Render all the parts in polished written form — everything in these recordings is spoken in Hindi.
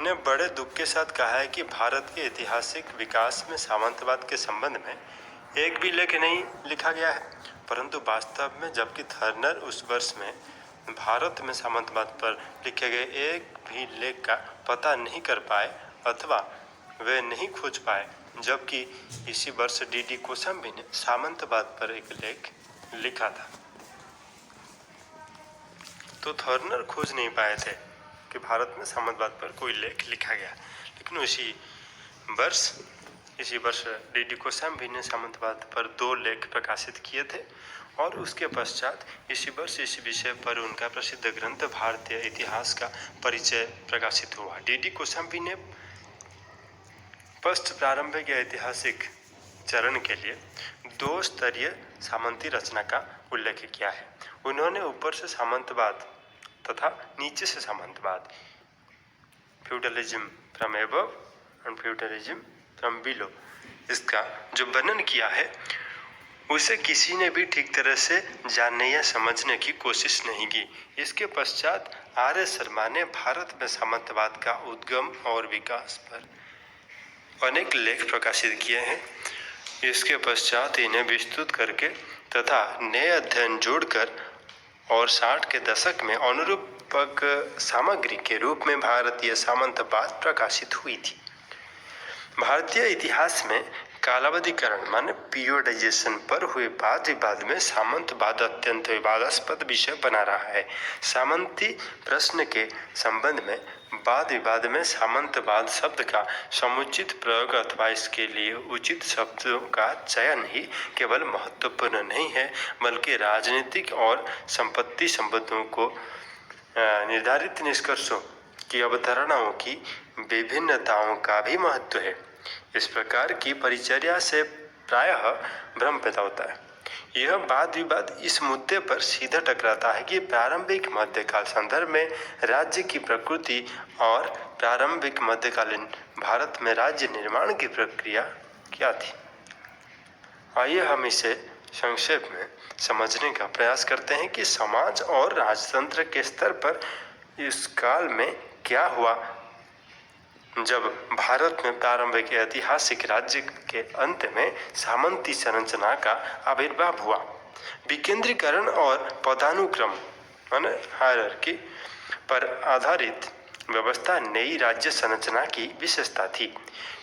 ने बड़े दुख के साथ कहा है कि भारत के ऐतिहासिक विकास में सामंतवाद के संबंध में एक भी लेख नहीं लिखा गया है, परंतु वास्तव में जबकि थर्नर उस वर्ष में भारत में सामंतवाद पर लिखे गए एक भी लेख का पता नहीं कर पाए अथवा वे नहीं खोज पाए, जबकि इसी वर्ष डी कोशाम्बी ने सामंतवाद पर एक लेख लिखा था। तो थर्नर खोज नहीं पाए थे कि भारत में सामंतवाद पर कोई लेख लिखा गया, लेकिन इसी वर्ष डी कोशाम्बी ने सामंतवाद पर 2 लेख प्रकाशित किए थे और उसके पश्चात इसी वर्ष इस विषय पर उनका प्रसिद्ध ग्रंथ भारतीय इतिहास का परिचय प्रकाशित हुआ। डी कोशाम्बी ने पश्च प्रारंभिक ऐतिहासिक चरण के लिए 2 स्तरीय सामंती रचना का उल्लेख किया है। उन्होंने ऊपर से सामंतवाद तथा नीचे से सामंतवाद, feudalism from above and feudalism from below, इसका जो वर्णन किया है उसे किसी ने भी ठीक तरह से जानने या समझने की कोशिश नहीं की। इसके पश्चात आर्य शर्मा ने भारत में सामंतवाद का उद्गम और विकास पर अनेक लेख प्रकाशित किए हैं। इसके पश्चात इन्हें विस्तृत करके तथा नए अध्ययन जोड़कर और 60 के दशक में अनुरूपक सामग्री के रूप में भारतीय सामंतवाद प्रकाशित हुई थी। भारतीय इतिहास में कालावधिकरण माने पीरियोडाइजेशन पर हुए वाद विवाद में सामंतवाद अत्यंत विवादास्पद विषय बना रहा है। सामंती प्रश्न के संबंध में वाद विवाद में सामंतवाद शब्द का समुचित प्रयोग अथवा इसके लिए उचित शब्दों का चयन ही केवल महत्वपूर्ण नहीं है, बल्कि राजनीतिक और संपत्ति संबंधों को निर्धारित निष्कर्षों की अवधारणाओं की विभिन्नताओं का भी महत्व है। इस प्रकार की परिचर्या से प्रायः भ्रम पैदा होता है। यह वाद विवाद इस मुद्दे पर सीधा टकराता है कि प्रारंभिक मध्यकाल संदर्भ में राज्य की प्रकृति और प्रारंभिक मध्यकालीन भारत में राज्य निर्माण की प्रक्रिया क्या थी। आइए हम इसे संक्षेप में समझने का प्रयास करते हैं कि समाज और राजतंत्र के स्तर पर इस काल में क्या हुआ जब भारत में प्रारंभिक ऐतिहासिक राज्य के अंत में सामंती संरचना का आविर्भाव हुआ। विकेंद्रीकरण और पदानुक्रम माने हायरार्की पर आधारित व्यवस्था नई राज्य संरचना की विशेषता थी।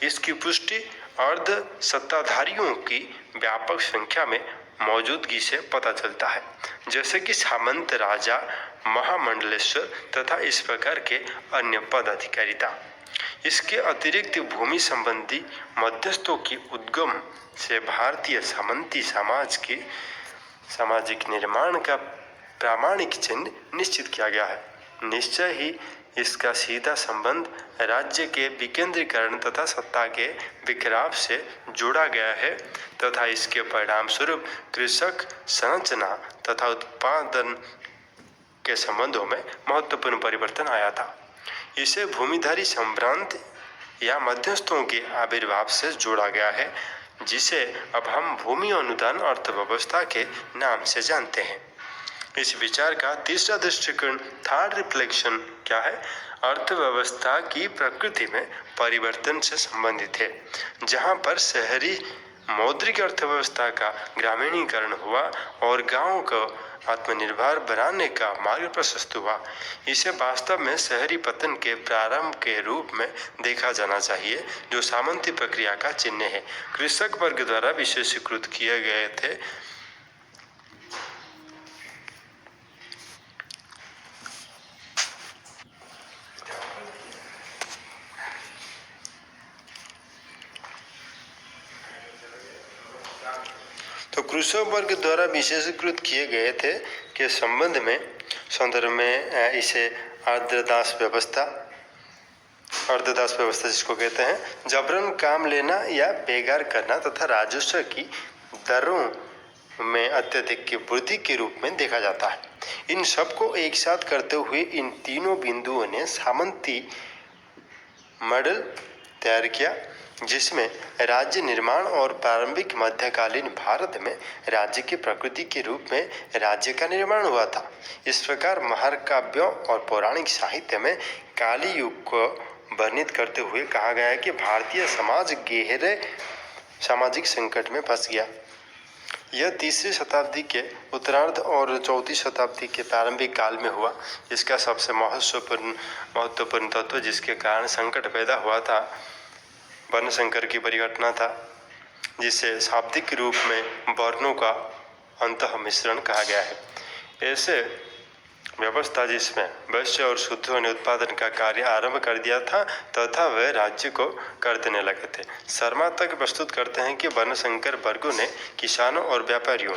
इसकी पुष्टि अर्ध सत्ताधारियों की व्यापक संख्या में मौजूदगी से पता चलता है, जैसे कि सामंत राजा, महामंडलेश्वर तथा इस प्रकार के अन्य पदाधिकारिता। इसके अतिरिक्त भूमि संबंधी मध्यस्थों की उद्गम से भारतीय सामंती समाज के सामाजिक निर्माण का प्रामाणिक चिन्ह निश्चित किया गया है। निश्चय ही इसका सीधा संबंध राज्य के विकेंद्रीकरण तथा सत्ता के विखराव से जोड़ा गया है तथा इसके परिणाम स्वरूप कृषक संरचना तथा उत्पादन के संबंधों में महत्वपूर्ण परिवर्तन आया था। इसे भूमिधारी संभ्रांत या मध्यस्थों के आविर्भाव से जोड़ा गया है, जिसे अब हम भूमि अनुदान अर्थव्यवस्था के नाम से जानते हैं। इस विचार का तीसरा दृष्टिकोण थर्ड रिफ्लेक्शन क्या है, अर्थव्यवस्था की प्रकृति में परिवर्तन से संबंधित है, जहां पर शहरी मौद्रिक अर्थव्यवस्था का ग्रामीणीकरण हुआ और गांवों को आत्मनिर्भर बनाने का मार्ग प्रशस्त हुआ। इसे वास्तव में शहरी पतन के प्रारंभ के रूप में देखा जाना चाहिए, जो सामंती प्रक्रिया का चिन्ह है। कृषक वर्ग द्वारा विशेषीकृत किए गए थे। तो कृषक वर्ग द्वारा विशेषीकृत किए गए थे के संदर्भ में इसे अर्धदास व्यवस्था जिसको कहते हैं, जबरन काम लेना या बेगार करना तथा राजस्व की दरों में अत्यधिक की वृद्धि के रूप में देखा जाता है। इन सब को एक साथ करते हुए इन तीनों बिंदुओं ने सामंती मॉडल तैयार किया, जिसमें राज्य निर्माण और प्रारंभिक मध्यकालीन भारत में राज्य की प्रकृति के रूप में राज्य का निर्माण हुआ था। इस प्रकार महाकाव्यों और पौराणिक साहित्य में काली युग को वर्णित करते हुए कहा गया है कि भारतीय समाज गहरे सामाजिक संकट में फंस गया। यह तीसरी शताब्दी के उत्तरार्ध और चौथी शताब्दी के प्रारंभिक काल में हुआ। इसका सबसे महत्वपूर्ण तत्व जिसके कारण संकट पैदा हुआ था वर्ण संकर की परिघटना था, जिसे शाब्दिक रूप में वर्णों का अंतः मिश्रण कहा गया है। ऐसे व्यवस्था जिसमें वैश्य और शूद्रों ने उत्पादन का कार्य आरंभ कर दिया था तथा वह राज्य को कर देने लगे थे। शर्मा तक प्रस्तुत करते हैं कि वर्ण संकर वर्गों ने किसानों और व्यापारियों,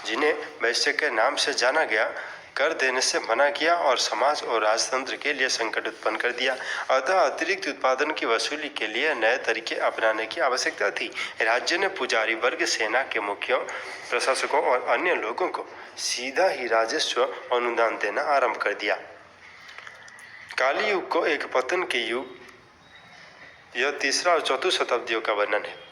जिन्हें वैश्य के नाम से जाना गया, कर देने से मना किया और समाज और राजतंत्र के लिए संकट उत्पन्न कर दिया। अतः अतिरिक्त उत्पादन की वसूली के लिए नए तरीके अपनाने की आवश्यकता थी। राज्य ने पुजारी वर्ग, सेना के मुखियों, प्रशासकों और अन्य लोगों को सीधा ही राजस्व अनुदान देना आरंभ कर दिया। काली युग को एक पतन के युग, यह तीसरा और चौथी शताब्दियों का वर्णन है।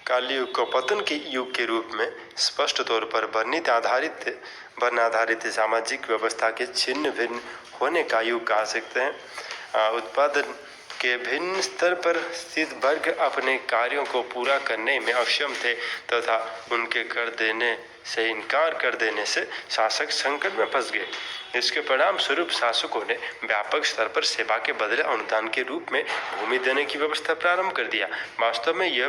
काली युग को पतन के युग के रूप में स्पष्ट तौर पर वर्ण आधारित सामाजिक व्यवस्था के छिन्न भिन्न होने का युग कह सकते हैं। उत्पादन के भिन्न स्तर पर स्थित वर्ग अपने कार्यों को पूरा करने में अक्षम थे तथा उनके कर देने से इनकार कर देने से शासक संकट में फंस गए। इसके परिणाम स्वरूप शासकों ने व्यापक स्तर पर सेवा के बदले अनुदान के रूप में भूमि देने की व्यवस्था प्रारंभ कर दिया। वास्तव में यह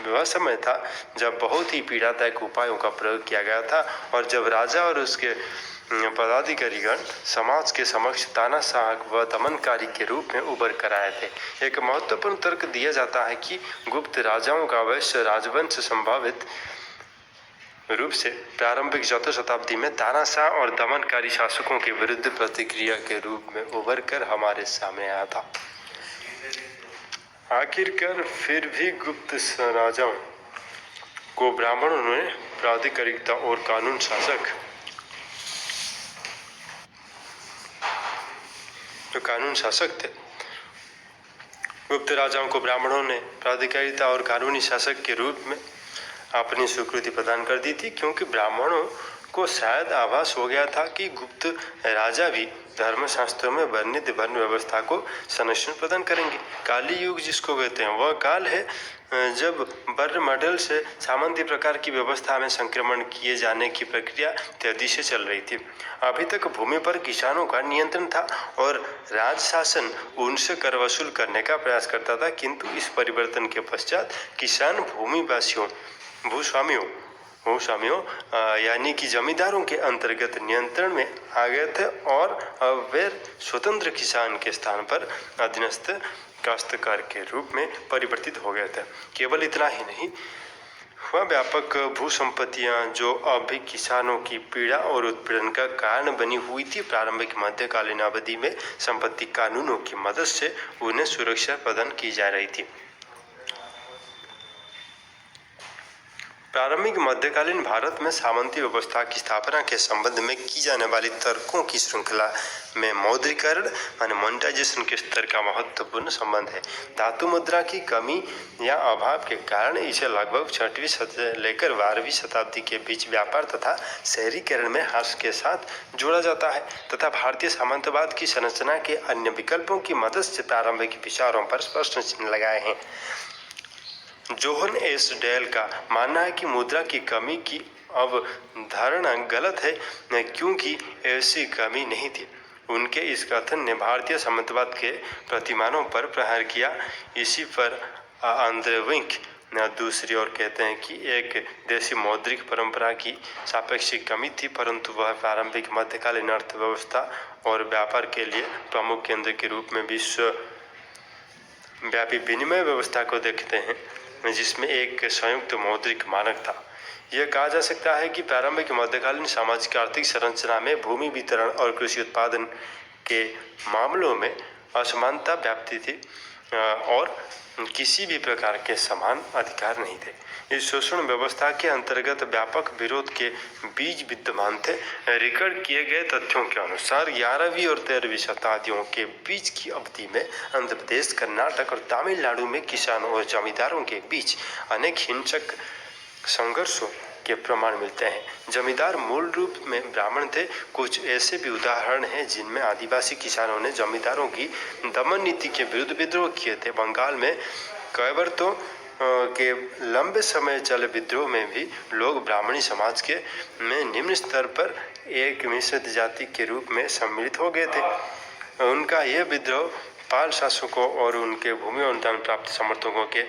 वह समय था जब बहुत ही पीड़ादायक उपायों का प्रयोग किया गया था और जब राजा और उसके पदाधिकारीगण समाज के समक्ष तानाशाह व दमनकारी के रूप में उभर कर आए थे। एक महत्वपूर्ण तर्क दिया जाता है कि गुप्त राजाओं का वैश्य राजवंश संभावित रूप से प्रारंभिक चौथी शताब्दी में तानाशाह और दमनकारी शासकों के विरुद्ध प्रतिक्रिया के रूप में उभर कर हमारे सामने आया था। आखिरकार फिर भी गुप्त राजाओं को ब्राह्मणों ने प्राधिकारिकता और कानून शासक थे। गुप्त राजाओं को ब्राह्मणों ने प्राधिकारिता और कानूनी शासक के रूप में अपनी स्वीकृति प्रदान कर दी थी, क्योंकि ब्राह्मणों को शायद आभास हो गया था कि गुप्त राजा भी धर्मशास्त्रों में वर्णित वर्ण व्यवस्था को संरक्षण प्रदान करेंगे। काली युग जिसको कहते हैं वह काल है जब वर्ण मॉडल से सामंती प्रकार की व्यवस्था में संक्रमण किए जाने की प्रक्रिया तेजी से चल रही थी। अभी तक भूमि पर किसानों का नियंत्रण था और राज शासन उनसे कर वसूल करने का प्रयास करता था, किंतु इस परिवर्तन के पश्चात किसान भूमिवासियों, भूस्वामियों यानी कि जमींदारों के अंतर्गत नियंत्रण में आ गए थे और अब वे स्वतंत्र किसान के स्थान पर अधीनस्थ काश्तकार के रूप में परिवर्तित हो गए थे। केवल इतना ही नहीं, वह व्यापक भूसंपत्तियां जो अब भी किसानों की पीड़ा और उत्पीड़न का कारण बनी हुई थी, प्रारंभिक मध्यकालीन अवधि में संपत्ति कानूनों की मदद से उन्हें सुरक्षा प्रदान की जा रही थी। प्रारंभिक मध्यकालीन भारत में सामंती व्यवस्था की स्थापना के संबंध में की जाने वाली तर्कों की श्रृंखला में मौद्रीकरण यानी मोनेटाइजेशन के स्तर का महत्वपूर्ण संबंध है। धातु मुद्रा की कमी या अभाव के कारण इसे लगभग 6वीं से लेकर 12वीं शताब्दी के बीच व्यापार तथा शहरीकरण में ह्रास के साथ जोड़ा जाता है तथा भारतीय सामंतवाद की संरचना के अन्य विकल्पों की मदद से प्रारंभिक विचारों पर प्रश्न चिन्ह लगाए हैं। जोहन एस डेल का मानना है कि मुद्रा की कमी की अवधारणा गलत है, क्योंकि ऐसी कमी नहीं थी। उनके इस कथन ने भारतीय सामंतवाद के प्रतिमानों पर प्रहार किया। इसी पर आंद्रेविक दूसरी ओर कहते हैं कि एक देशी मौद्रिक परंपरा की सापेक्षिक कमी थी, परंतु वह प्रारंभिक मध्यकालीन अर्थव्यवस्था और व्यापार के लिए प्रमुख केंद्र के रूप में विश्व व्यापी विनिमय व्यवस्था को देखते हैं, जिसमें एक संयुक्त मौद्रिक मानक था। यह कहा जा सकता है कि प्रारंभिक मध्यकालीन सामाजिक आर्थिक संरचना में भूमि वितरण और कृषि उत्पादन के मामलों में असमानता व्याप्ति थी और किसी भी प्रकार के समान अधिकार नहीं थे। इस शोषण व्यवस्था के अंतर्गत व्यापक विरोध के बीज विद्यमान थे। रिकॉर्ड किए गए तथ्यों के अनुसार 11वीं और 13वीं शताब्दियों के बीच की अवधि में आंध्र प्रदेश, कर्नाटक और तमिलनाडु में किसानों और जमींदारों के बीच अनेक हिंसक संघर्षों के प्रमाण मिलते हैं। जमींदार मूल रूप में ब्राह्मण थे। कुछ ऐसे भी उदाहरण हैं जिनमें आदिवासी किसानों ने जमींदारों की दमन नीति के विरुद्ध विद्रोह किए थे। बंगाल में कैवर्तों के लंबे समय चले विद्रोह में भी लोग ब्राह्मणी समाज के में निम्न स्तर पर एक मिश्रित जाति के रूप में सम्मिलित हो गए थे। उनका यह विद्रोह पाल शासकों और उनके भूमि अनुदान प्राप्त समर्थकों के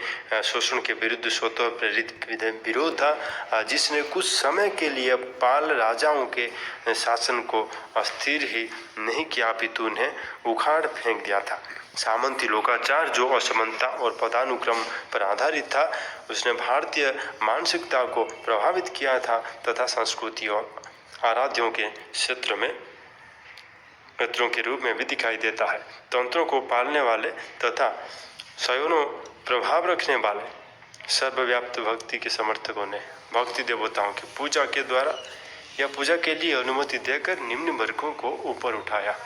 शोषण के विरुद्ध स्वतः प्रेरित विरोध था, जिसने कुछ समय के लिए पाल राजाओं के शासन को अस्थिर ही नहीं किया अपितु उन्हें उखाड़ फेंक दिया था। सामंती लोकाचार जो असमानता और पदानुक्रम पर आधारित था, उसने भारतीय मानसिकता को प्रभावित किया था तथा संस्कृति और आराध्यों के क्षेत्र में तंत्रों के रूप में भी दिखाई देता है। तंत्रों को पालने वाले तथा स्वयं प्रभाव रखने वाले सर्वव्याप्त भक्ति के समर्थकों ने भक्ति देवताओं की पूजा के द्वारा या पूजा के लिए अनुमति देकर निम्न वर्गों को ऊपर उठाया,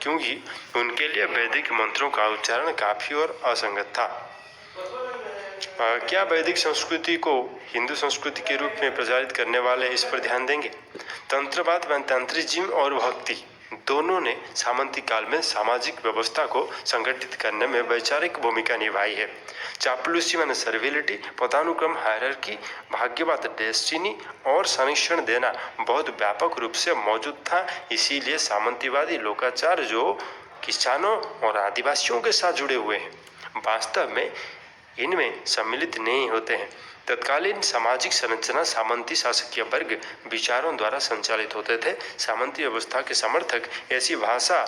क्योंकि उनके लिए वैदिक मंत्रों का उच्चारण काफी और असंगत था। क्या वैदिक संस्कृति को हिंदू संस्कृति के रूप में प्रचारित करने वाले इस पर ध्यान देंगे? तंत्रवाद व तंत्रिज्म और भक्ति दोनों ने सामंती काल में सामाजिक व्यवस्था को संगठित करने में वैचारिक भूमिका निभाई है। चापलूसी माने सर्विलिटी, पदानुक्रम हायरार्की, भाग्यवाद डेस्टिनी और संरक्षण देना बहुत व्यापक रूप से मौजूद था। इसीलिए सामंतीवादी लोकाचार जो किसानों और आदिवासियों के साथ जुड़े हुए हैं, वास्तव में इनमें सम्मिलित नहीं होते हैं। तत्कालीन सामाजिक संरचना सामंती शासकीय वर्ग विचारों द्वारा संचालित होते थे। सामंती व्यवस्था के समर्थक ऐसी भाषा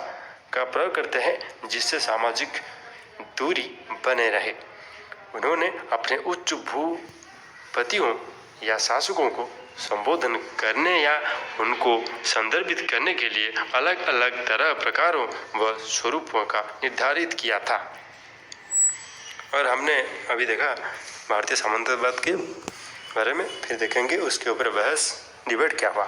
का प्रयोग करते हैं जिससे सामाजिक दूरी बने रहे। उन्होंने अपने उच्च भूपतियों या शासकों को संबोधन करने या उनको संदर्भित करने के लिए अलग अलग तरह प्रकारों व स्वरूपों का निर्धारित किया था। और हमने अभी देखा भारतीय सामंतवाद के बारे में, फिर देखेंगे उसके ऊपर बहस डिबेट क्या हुआ।